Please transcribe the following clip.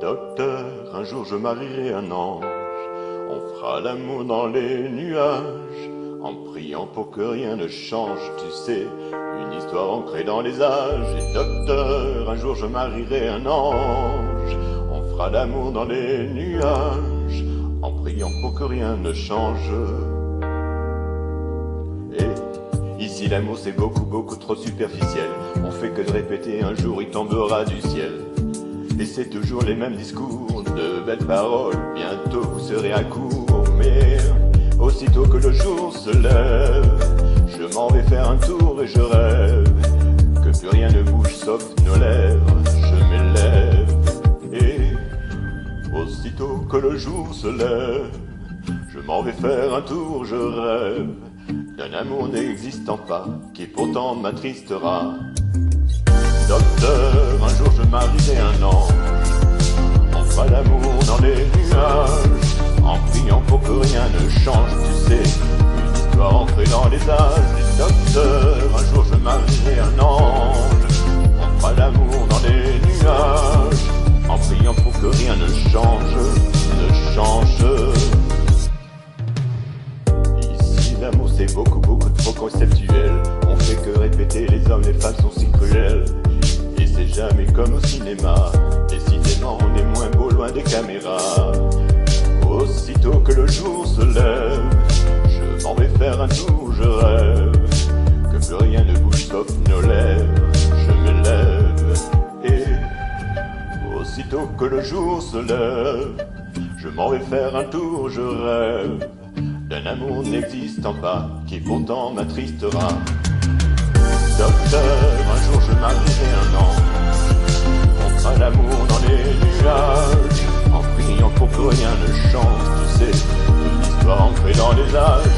Docteur, un jour je marierai un ange. On fera l'amour dans les nuages, en priant pour que rien ne change, tu sais, une histoire ancrée dans les âges. Et docteur, un jour je marierai un ange. On fera l'amour dans les nuages, en priant pour que rien ne change. Et ici l'amour c'est beaucoup trop superficiel. On fait que de répéter, un jour il tombera du ciel. Et c'est toujours les mêmes discours, de belles paroles, bientôt vous serez à court. Mais aussitôt que le jour se lève, je m'en vais faire un tour et je rêve que plus rien ne bouge sauf nos lèvres. Je m'élève et aussitôt que le jour se lève, je m'en vais faire un tour, je rêve d'un amour n'existant pas, qui pourtant m'attristera. Docteur, un jour je marierai un ange. On fera l'amour dans les nuages, en priant pour que rien ne change, tu sais, une histoire ancrée dans les âges. Et docteur, un jour je marierai un ange. On fera l'amour dans les nuages, en priant pour que rien ne change, ne change. Ici l'amour c'est beaucoup trop conceptuel. On fait que répéter, les hommes, les femmes sont si cruels. Et c'est jamais comme au cinéma, décidément on est moins beau loin des caméras. Aussitôt que le jour se lève, je m'en vais faire un tour, je rêve que plus rien ne bouge sauf nos lèvres. Je m'élève et aussitôt que le jour se lève, je m'en vais faire un tour, je rêve d'un amour n'existant pas, qui pourtant m'attristera. Docteur, un jour je marierai un ange. On fera l'amour dans les nuages, en priant pour que rien ne change, tu sais, une histoire ancrée dans les âges.